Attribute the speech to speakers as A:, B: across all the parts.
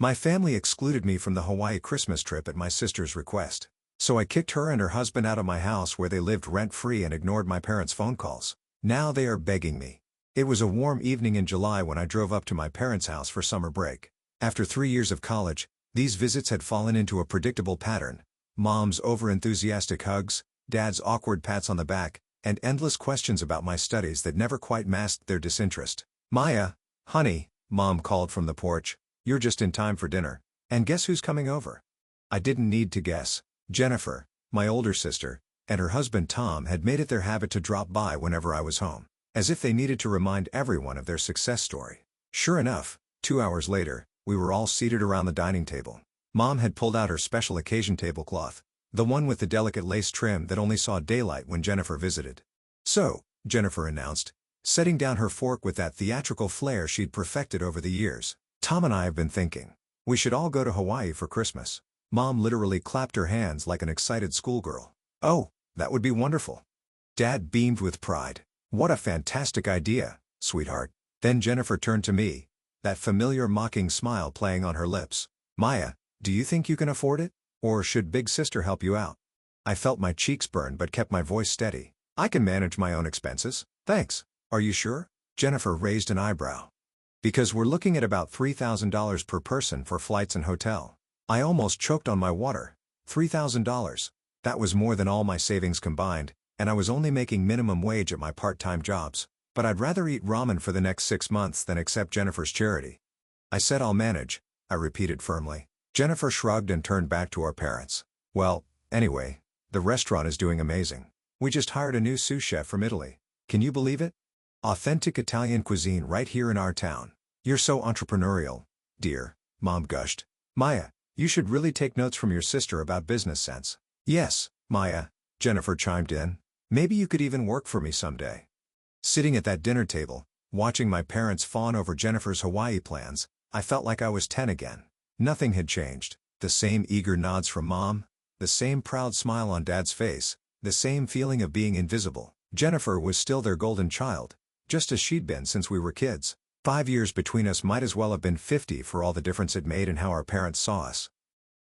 A: My family excluded me from the Hawaii Christmas trip at my sister's request. So I kicked her and her husband out of my house where they lived rent-free and ignored my parents' phone calls. Now they are begging me. It was a warm evening in July when I drove up to my parents' house for summer break. After 3 years of college, these visits had fallen into a predictable pattern. Mom's over-enthusiastic hugs, Dad's awkward pats on the back, and endless questions about my studies that never quite masked their disinterest. "Maya, honey," Mom called from the porch, "you're just in time for dinner. And guess who's coming over?" I didn't need to guess. Jennifer, my older sister, and her husband Tom had made it their habit to drop by whenever I was home, as if they needed to remind everyone of their success story. Sure enough, 2 hours later, we were all seated around the dining table. Mom had pulled out her special occasion tablecloth, the one with the delicate lace trim that only saw daylight when Jennifer visited. "So," Jennifer announced, setting down her fork with that theatrical flair she'd perfected over the years, "Tom and I have been thinking. We should all go to Hawaii for Christmas." Mom literally clapped her hands like an excited schoolgirl. "Oh, that would be wonderful." Dad beamed with pride. "What a fantastic idea, sweetheart." Then Jennifer turned to me, that familiar mocking smile playing on her lips. "Maya, do you think you can afford it? Or should Big Sister help you out?" I felt my cheeks burn but kept my voice steady. "I can manage my own expenses, thanks." "Are you sure?" Jennifer raised an eyebrow. "Because we're looking at about $3,000 per person for flights and hotel." I almost choked on my water. $3,000. That was more than all my savings combined, and I was only making minimum wage at my part-time jobs. But I'd rather eat ramen for the next 6 months than accept Jennifer's charity. "I said I'll manage," I repeated firmly. Jennifer shrugged and turned back to our parents. "Well, anyway, the restaurant is doing amazing. We just hired a new sous chef from Italy. Can you believe it? Authentic Italian cuisine right here in our town. You're so entrepreneurial, dear," Mom gushed. "Maya, you should really take notes from your sister about business sense." "Yes, Maya," Jennifer chimed in. "Maybe you could even work for me someday." Sitting at that dinner table, watching my parents fawn over Jennifer's Hawaii plans, I felt like I was 10 again. Nothing had changed. The same eager nods from Mom, the same proud smile on Dad's face, the same feeling of being invisible. Jennifer was still their golden child, just as she'd been since we were kids. 5 years between us might as well have been 50 for all the difference it made in how our parents saw us.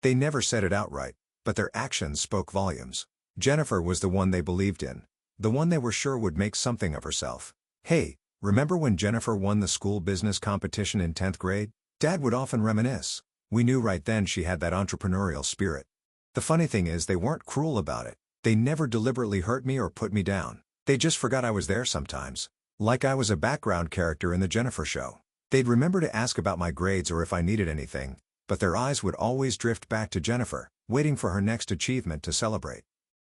A: They never said it outright, but their actions spoke volumes. Jennifer was the one they believed in, the one they were sure would make something of herself. "Hey, remember when Jennifer won the school business competition in 10th grade? Dad would often reminisce. We knew right then she had that entrepreneurial spirit. The funny thing is they weren't cruel about it. They never deliberately hurt me or put me down. They just forgot I was there sometimes. Like I was a background character in the Jennifer show. They'd remember to ask about my grades or if I needed anything, but their eyes would always drift back to Jennifer, waiting for her next achievement to celebrate.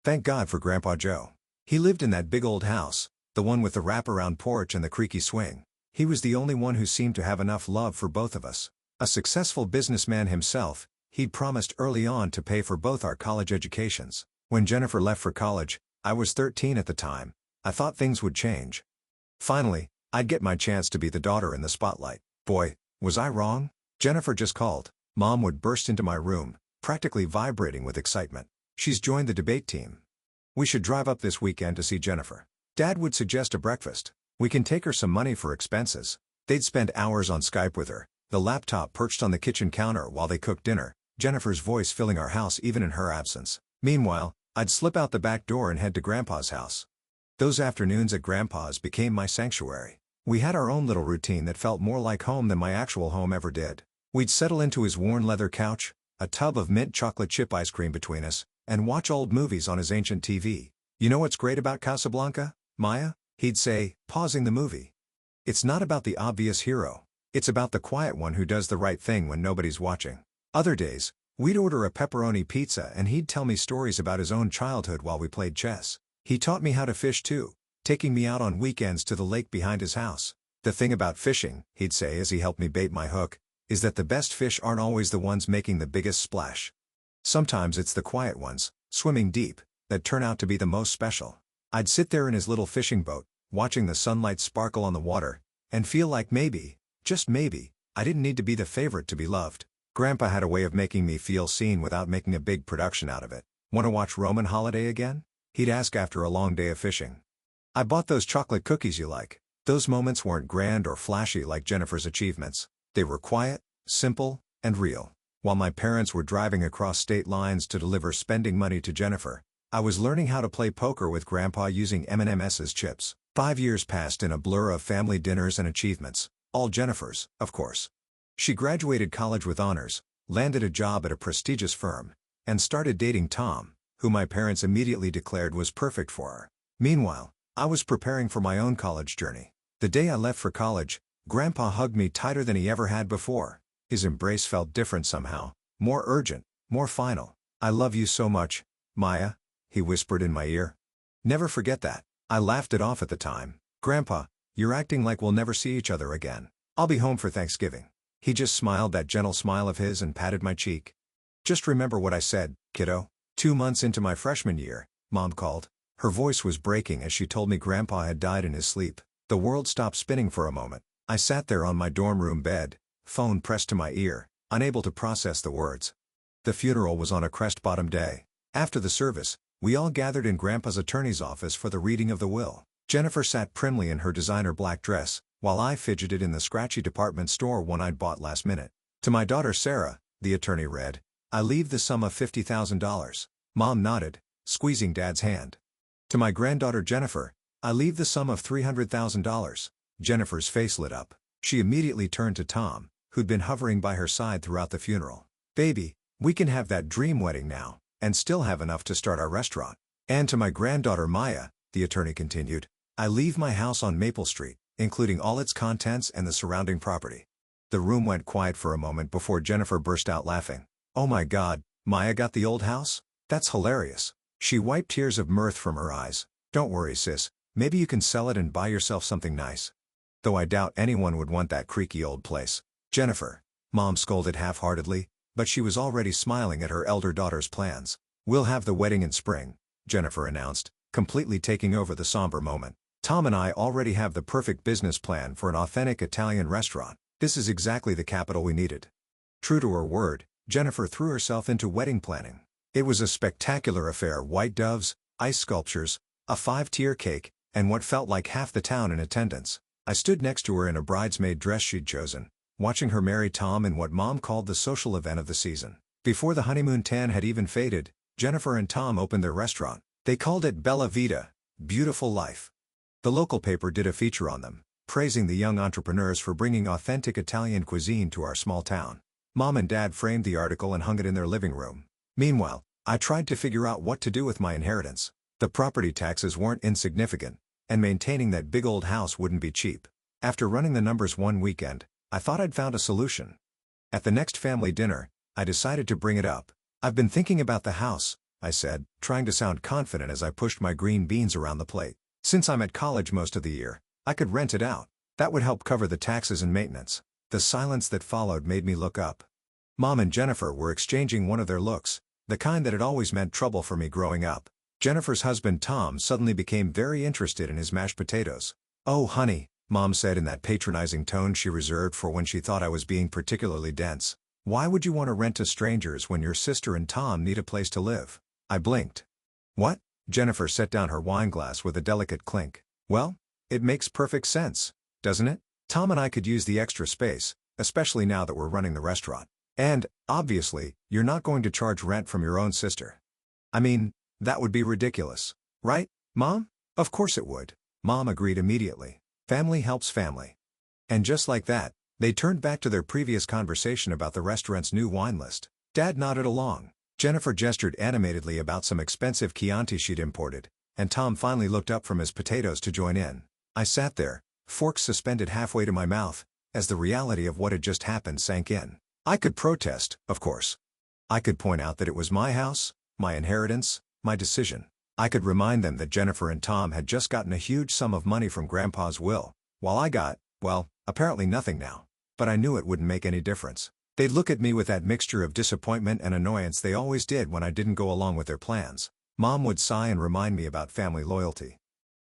A: Thank God for Grandpa Joe. He lived in that big old house, the one with the wraparound porch and the creaky swing. He was the only one who seemed to have enough love for both of us. A successful businessman himself, he'd promised early on to pay for both our college educations. When Jennifer left for college, I was 13 at the time. I thought things would change. Finally, I'd get my chance to be the daughter in the spotlight. Boy, was I wrong? Jennifer just called. Mom would burst into my room, practically vibrating with excitement. "She's joined the debate team. We should drive up this weekend to see Jennifer." Dad would suggest a breakfast. "We can take her some money for expenses." They'd spend hours on Skype with her, the laptop perched on the kitchen counter while they cooked dinner, Jennifer's voice filling our house even in her absence. Meanwhile, I'd slip out the back door and head to Grandpa's house. Those afternoons at Grandpa's became my sanctuary. We had our own little routine that felt more like home than my actual home ever did. We'd settle into his worn leather couch, a tub of mint chocolate chip ice cream between us, and watch old movies on his ancient TV. "You know what's great about Casablanca, Maya?" he'd say, pausing the movie. "It's not about the obvious hero. It's about the quiet one who does the right thing when nobody's watching." Other days, we'd order a pepperoni pizza and he'd tell me stories about his own childhood while we played chess. He taught me how to fish too, taking me out on weekends to the lake behind his house. "The thing about fishing," he'd say as he helped me bait my hook, "is that the best fish aren't always the ones making the biggest splash. Sometimes it's the quiet ones, swimming deep, that turn out to be the most special." I'd sit there in his little fishing boat, watching the sunlight sparkle on the water, and feel like maybe, just maybe, I didn't need to be the favorite to be loved. Grandpa had a way of making me feel seen without making a big production out of it. "Want to watch Roman Holiday again?" he'd ask after a long day of fishing. "I bought those chocolate cookies you like." Those moments weren't grand or flashy like Jennifer's achievements. They were quiet, simple, and real. While my parents were driving across state lines to deliver spending money to Jennifer, I was learning how to play poker with Grandpa using M&Ms as chips. 5 years passed in a blur of family dinners and achievements, all Jennifer's, of course. She graduated college with honors, landed a job at a prestigious firm, and started dating Tom, who my parents immediately declared was perfect for her. Meanwhile, I was preparing for my own college journey. The day I left for college, Grandpa hugged me tighter than he ever had before. His embrace felt different somehow, more urgent, more final. "I love you so much, Maya," he whispered in my ear. "Never forget that." I laughed it off at the time. "Grandpa, you're acting like we'll never see each other again. I'll be home for Thanksgiving." He just smiled that gentle smile of his and patted my cheek. "Just remember what I said, kiddo." 2 months into my freshman year, Mom called. Her voice was breaking as she told me Grandpa had died in his sleep. The world stopped spinning for a moment. I sat there on my dorm room bed, phone pressed to my ear, unable to process the words. The funeral was on a crest-bottom day. After the service, we all gathered in Grandpa's attorney's office for the reading of the will. Jennifer sat primly in her designer black dress, while I fidgeted in the scratchy department store one I'd bought last minute. "To my daughter Sarah," the attorney read, "I leave the sum of $50,000. Mom nodded, squeezing Dad's hand. "To my granddaughter Jennifer, I leave the sum of $300,000. Jennifer's face lit up. She immediately turned to Tom, who'd been hovering by her side throughout the funeral. "Baby, we can have that dream wedding now, and still have enough to start our restaurant." "And to my granddaughter Maya," the attorney continued, "I leave my house on Maple Street, including all its contents and the surrounding property." The room went quiet for a moment before Jennifer burst out laughing. "Oh my God, Maya got the old house? That's hilarious." She wiped tears of mirth from her eyes. "Don't worry, sis, maybe you can sell it and buy yourself something nice. Though I doubt anyone would want that creaky old place." "Jennifer," Mom scolded half-heartedly, but she was already smiling at her elder daughter's plans. "We'll have the wedding in spring," Jennifer announced, completely taking over the somber moment. "Tom and I already have the perfect business plan for an authentic Italian restaurant. This is exactly the capital we needed." True to her word, Jennifer threw herself into wedding planning. It was a spectacular affair: white doves, ice sculptures, a 5-tier cake, and what felt like half the town in attendance. I stood next to her in a bridesmaid dress she'd chosen, watching her marry Tom in what Mom called the social event of the season. Before the honeymoon tan had even faded, Jennifer and Tom opened their restaurant. They called it Bella Vita, Beautiful Life. The local paper did a feature on them, praising the young entrepreneurs for bringing authentic Italian cuisine to our small town. Mom and Dad framed the article and hung it in their living room. Meanwhile, I tried to figure out what to do with my inheritance. The property taxes weren't insignificant, and maintaining that big old house wouldn't be cheap. After running the numbers one weekend, I thought I'd found a solution. At the next family dinner, I decided to bring it up. "I've been thinking about the house," I said, trying to sound confident as I pushed my green beans around the plate. "Since I'm at college most of the year, I could rent it out. That would help cover the taxes and maintenance." The silence that followed made me look up. Mom and Jennifer were exchanging one of their looks, the kind that had always meant trouble for me growing up. Jennifer's husband Tom suddenly became very interested in his mashed potatoes. "Oh honey," Mom said in that patronizing tone she reserved for when she thought I was being particularly dense, "why would you want to rent to strangers when your sister and Tom need a place to live?" I blinked. "What?" Jennifer set down her wineglass with a delicate clink. "Well, it makes perfect sense, doesn't it? Tom and I could use the extra space, especially now that we're running the restaurant. And, obviously, you're not going to charge rent from your own sister. I mean, that would be ridiculous. Right, Mom?" "Of course it would," Mom agreed immediately. "Family helps family." And just like that, they turned back to their previous conversation about the restaurant's new wine list. Dad nodded along. Jennifer gestured animatedly about some expensive Chianti she'd imported, and Tom finally looked up from his potatoes to join in. I sat there, forks suspended halfway to my mouth, as the reality of what had just happened sank in. I could protest, of course. I could point out that it was my house, my inheritance, my decision. I could remind them that Jennifer and Tom had just gotten a huge sum of money from Grandpa's will, while I got, well, apparently nothing now. But I knew it wouldn't make any difference. They'd look at me with that mixture of disappointment and annoyance they always did when I didn't go along with their plans. Mom would sigh and remind me about family loyalty.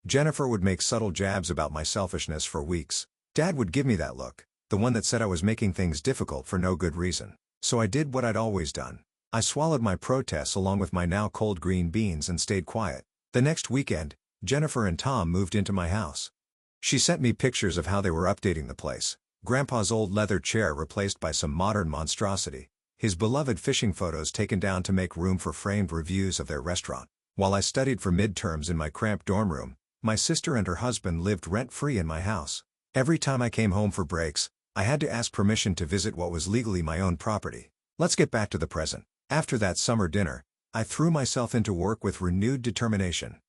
A: Jennifer would make subtle jabs about my selfishness for weeks. Dad would give me that look, the one that said I was making things difficult for no good reason. So I did what I'd always done. I swallowed my protests along with my now cold green beans and stayed quiet. The next weekend, Jennifer and Tom moved into my house. She sent me pictures of how they were updating the place. Grandpa's old leather chair replaced by some modern monstrosity. His beloved fishing photos taken down to make room for framed reviews of their restaurant. While I studied for midterms in my cramped dorm room, my sister and her husband lived rent-free in my house. Every time I came home for breaks, I had to ask permission to visit what was legally my own property. Let's get back to the present. After that summer dinner, I threw myself into work with renewed determination.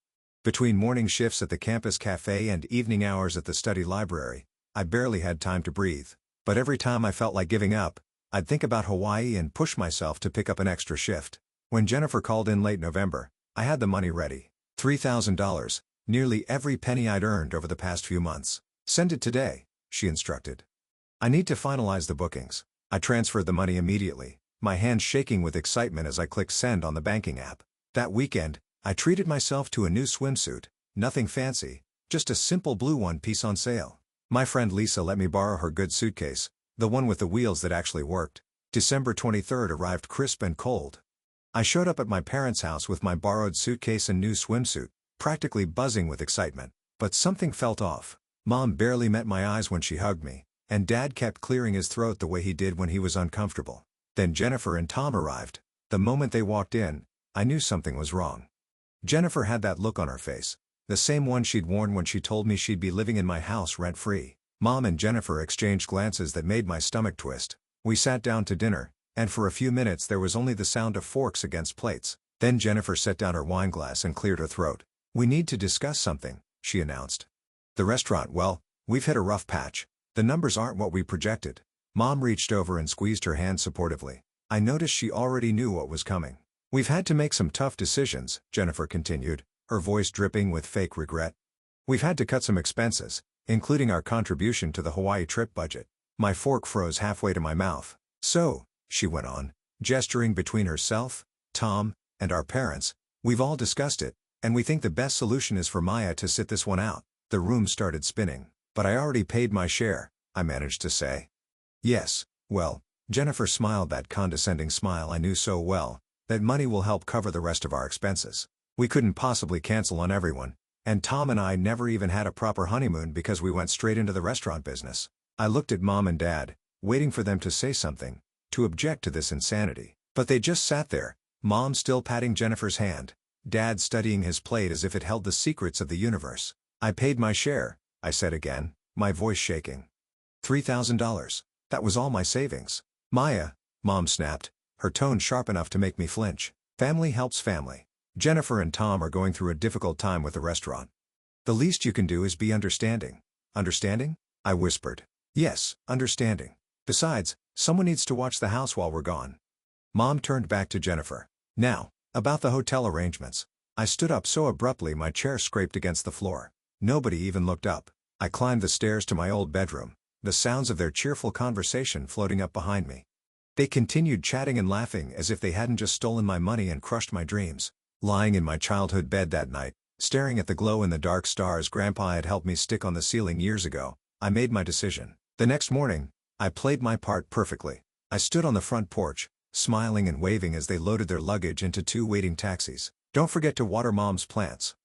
A: Between morning shifts at the campus cafe and evening hours at the study library, I barely had time to breathe. But every time I felt like giving up, I'd think about Hawaii and push myself to pick up an extra shift. When Jennifer called in late November, I had the money ready. $3,000, nearly every penny I'd earned over the past few months. Send it today, she instructed. I need to finalize the bookings. I transferred the money immediately, my hands shaking with excitement as I clicked send on the banking app. That weekend, I treated myself to a new swimsuit, nothing fancy, just a simple blue one-piece on sale. My friend Lisa let me borrow her good suitcase, the one with the wheels that actually worked. December 23rd arrived crisp and cold. I showed up at my parents' house with my borrowed suitcase and new swimsuit, practically buzzing with excitement. But something felt off. Mom barely met my eyes when she hugged me, and Dad kept clearing his throat the way he did when he was uncomfortable. Then Jennifer and Tom arrived. The moment they walked in, I knew something was wrong. Jennifer had that look on her face, the same one she'd worn when she told me she'd be living in my house rent-free. Mom and Jennifer exchanged glances that made my stomach twist. We sat down to dinner, and for a few minutes there was only the sound of forks against plates. Then Jennifer set down her wineglass and cleared her throat. "We need to discuss something," she announced. "The restaurant, well, we've hit a rough patch. The numbers aren't what we projected." Mom reached over and squeezed her hand supportively. I noticed she already knew what was coming. "We've had to make some tough decisions," Jennifer continued, her voice dripping with fake regret. "We've had to cut some expenses, including our contribution to the Hawaii trip budget." My fork froze halfway to my mouth. "So," she went on, gesturing between herself, Tom, and our parents, "we've all discussed it, and we think the best solution is for Maya to sit this one out." The room started spinning. "But I already paid my share," I managed to say. "Yes, well," Jennifer smiled, that condescending smile I knew so well, "that money will help cover the rest of our expenses. We couldn't possibly cancel on everyone, and Tom and I never even had a proper honeymoon because we went straight into the restaurant business." I looked at Mom and Dad, waiting for them to say something, to object to this insanity. But they just sat there, Mom still patting Jennifer's hand, Dad studying his plate as if it held the secrets of the universe. "I paid my share," I said again, my voice shaking. $3,000. That was all my savings. "Maya," Mom snapped, her tone sharp enough to make me flinch. "Family helps family. Jennifer and Tom are going through a difficult time with the restaurant. The least you can do is be understanding." "Understanding?" I whispered. "Yes, understanding. Besides, someone needs to watch the house while we're gone." Mom turned back to Jennifer. "Now, about the hotel arrangements." I stood up so abruptly my chair scraped against the floor. Nobody even looked up. I climbed the stairs to my old bedroom, the sounds of their cheerful conversation floating up behind me. They continued chatting and laughing as if they hadn't just stolen my money and crushed my dreams. Lying in my childhood bed that night, staring at the glow-in-the-dark stars Grandpa had helped me stick on the ceiling years ago, I made my decision. The next morning, I played my part perfectly. I stood on the front porch, smiling and waving as they loaded their luggage into 2 waiting taxis. "Don't forget to water Mom's plants,"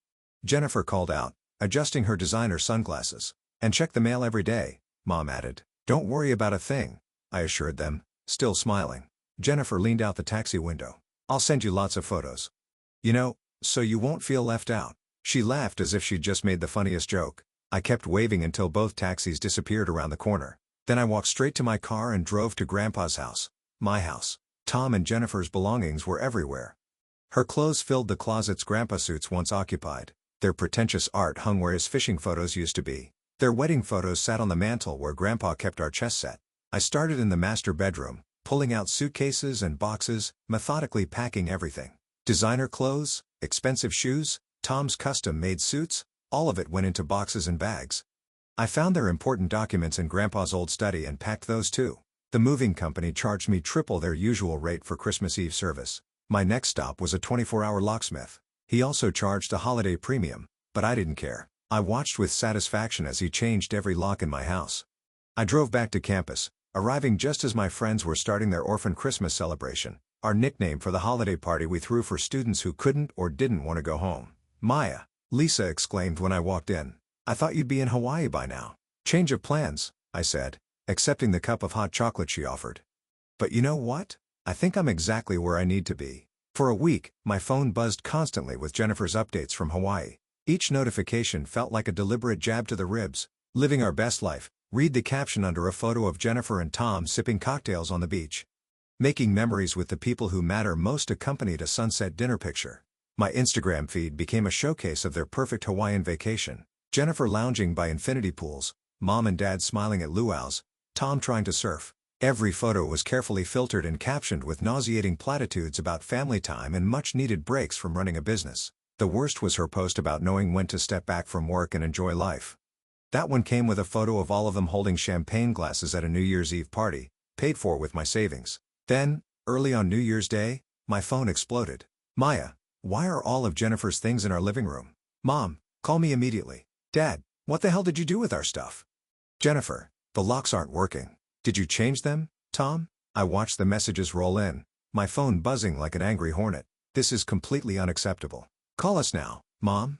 A: Jennifer called out, adjusting her designer sunglasses. "And check the mail every day," Mom added. "Don't worry about a thing," I assured them, still smiling. Jennifer leaned out the taxi window. "I'll send you lots of photos. You know, so you won't feel left out." She laughed as if she'd just made the funniest joke. I kept waving until both taxis disappeared around the corner. Then I walked straight to my car and drove to Grandpa's house. My house. Tom and Jennifer's belongings were everywhere. Her clothes filled the closets Grandpa's suits once occupied. Their pretentious art hung where his fishing photos used to be. Their wedding photos sat on the mantel where Grandpa kept our chess set. I started in the master bedroom, pulling out suitcases and boxes, methodically packing everything. Designer clothes, expensive shoes, Tom's custom-made suits, all of it went into boxes and bags. I found their important documents in Grandpa's old study and packed those too. The moving company charged me triple their usual rate for Christmas Eve service. My next stop was a 24-hour locksmith. He also charged a holiday premium, but I didn't care. I watched with satisfaction as he changed every lock in my house. I drove back to campus, arriving just as my friends were starting their orphan Christmas celebration, our nickname for the holiday party we threw for students who couldn't or didn't want to go home. "Maya," Lisa exclaimed when I walked in. "I thought you'd be in Hawaii by now." "Change of plans," I said. accepting the cup of hot chocolate she offered. But you know what? I think I'm exactly where I need to be. For a week, my phone buzzed constantly with Jennifer's updates from Hawaii. Each notification felt like a deliberate jab to the ribs. Living our best life. Read the caption under a photo of Jennifer and Tom sipping cocktails on the beach. Making memories with the people who matter most, accompanied a sunset dinner picture. My Instagram feed became a showcase of their perfect Hawaiian vacation. Jennifer lounging by infinity pools, Mom and Dad smiling at luau's, Tom trying to surf. Every photo was carefully filtered and captioned with nauseating platitudes about family time and much-needed breaks from running a business. The worst was her post about knowing when to step back from work and enjoy life. That one came with a photo of all of them holding champagne glasses at a New Year's Eve party, paid for with my savings. Then, early on New Year's Day, my phone exploded. Maya, why are all of Jennifer's things in our living room? Mom, call me immediately. Dad, what the hell did you do with our stuff? Jennifer, the locks aren't working. Did you change them, Tom? I watched the messages roll in, my phone buzzing like an angry hornet. This is completely unacceptable. Call us now, Mom.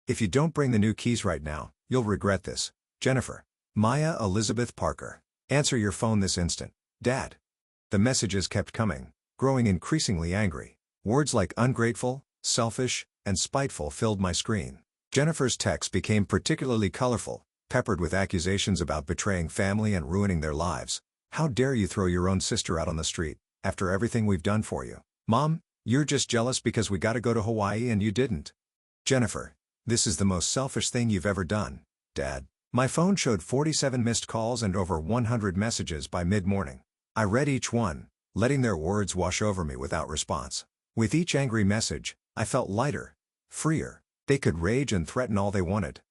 A: If you don't bring the new keys right now, you'll regret this. Jennifer. Maya Elizabeth Parker. Answer your phone this instant. Dad. The messages kept coming, growing increasingly angry. Words like ungrateful, selfish, and spiteful filled my screen. Jennifer's texts became particularly colorful, peppered with accusations about betraying family and ruining their lives. How dare you throw your own sister out on the street, after everything we've done for you? Mom, you're just jealous because we got to go to Hawaii and you didn't. Jennifer, this is the most selfish thing you've ever done. Dad. My phone showed 47 missed calls and over 100 messages by mid-morning. I read each one, letting their words wash over me without response. With each angry message, I felt lighter, freer. They could rage and threaten all they wanted.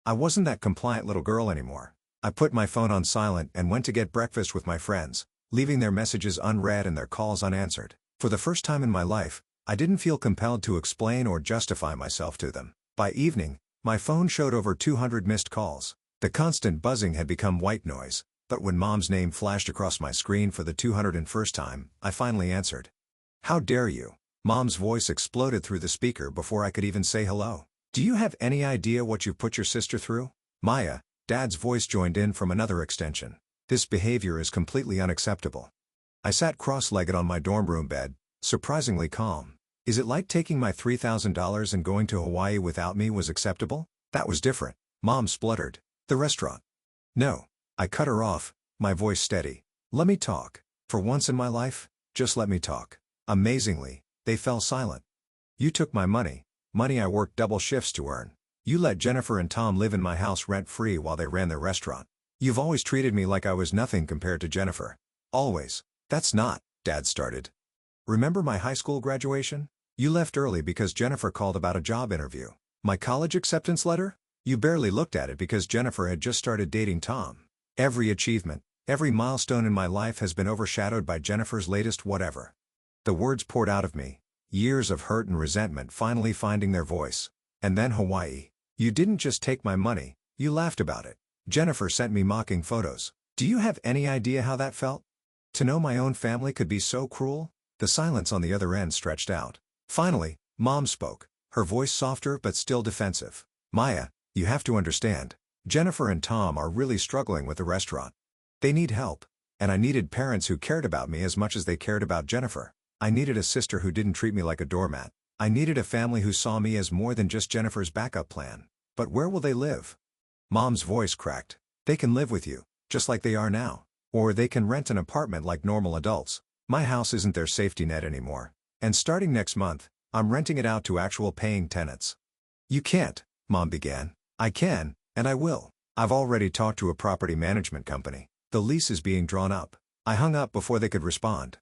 A: I wasn't that compliant little girl anymore. I put my phone on silent and went to get breakfast with my friends, leaving their messages unread and their calls unanswered. For the first time in my life, I didn't feel compelled to explain or justify myself to them. By evening, my phone showed over 200 missed calls. The constant buzzing had become white noise, but when Mom's name flashed across my screen for the 201st time, I finally answered. How dare you? Mom's voice exploded through the speaker before I could even say hello. Do you have any idea what you've put your sister through? Maya, Dad's voice joined in from another extension. This behavior is completely unacceptable. I sat cross-legged on my dorm room bed, surprisingly calm. Is it like taking my $3,000 and going to Hawaii without me was acceptable? That was different. Mom spluttered. The restaurant. No. I cut her off, my voice steady. Let me talk. For once in my life, just let me talk. Amazingly, they fell silent. You took my money I worked double shifts to earn. You let Jennifer and Tom live in my house rent-free while they ran their restaurant. You've always treated me like I was nothing compared to Jennifer. Always. That's not, Dad started. Remember my high school graduation? You left early because Jennifer called about a job interview. My college acceptance letter? You barely looked at it because Jennifer had just started dating Tom. Every achievement, every milestone in my life has been overshadowed by Jennifer's latest whatever. The words poured out of me, years of hurt and resentment finally finding their voice. And then Hawaii. You didn't just take my money, you laughed about it. Jennifer sent me mocking photos. Do you have any idea how that felt? To know my own family could be so cruel? The silence on the other end stretched out. Finally, Mom spoke, her voice softer but still defensive. Maya, you have to understand. Jennifer and Tom are really struggling with the restaurant. They need help. And I needed parents who cared about me as much as they cared about Jennifer. I needed a sister who didn't treat me like a doormat. I needed a family who saw me as more than just Jennifer's backup plan. But where will they live? Mom's voice cracked. They can live with you, just like they are now. Or they can rent an apartment like normal adults. My house isn't their safety net anymore. And starting next month, I'm renting it out to actual paying tenants. You can't, Mom began. I can, and I will. I've already talked to a property management company. The lease is being drawn up. I hung up before they could respond.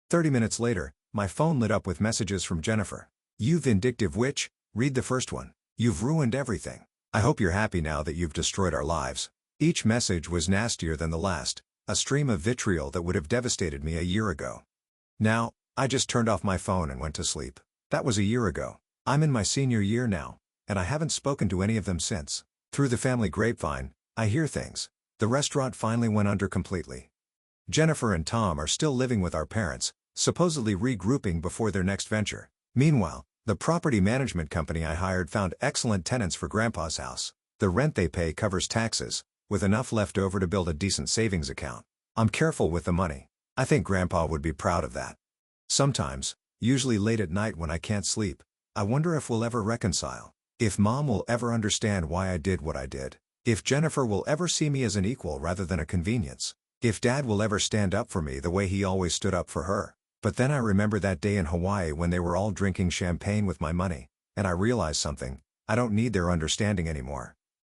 A: 30 minutes later, my phone lit up with messages from Jennifer. You vindictive witch, read the first one. You've ruined everything. I hope you're happy now that you've destroyed our lives. Each message was nastier than the last, a stream of vitriol that would have devastated me a year ago. Now, I just turned off my phone and went to sleep. That was a year ago. I'm in my senior year now, and I haven't spoken to any of them since. Through the family grapevine, I hear things. The restaurant finally went under completely. Jennifer and Tom are still living with our parents, supposedly regrouping before their next venture. Meanwhile, the property management company I hired found excellent tenants for Grandpa's house. The rent they pay covers taxes, with enough left over to build a decent savings account. I'm careful with the money. I think Grandpa would be proud of that. Sometimes, usually late at night when I can't sleep, I wonder if we'll ever reconcile. If Mom will ever understand why I did what I did. If Jennifer will ever see me as an equal rather than a convenience. If Dad will ever stand up for me the way he always stood up for her. But then I remember that day in Hawaii when they were all drinking champagne with my money, and I realized something: I don't need their understanding anymore.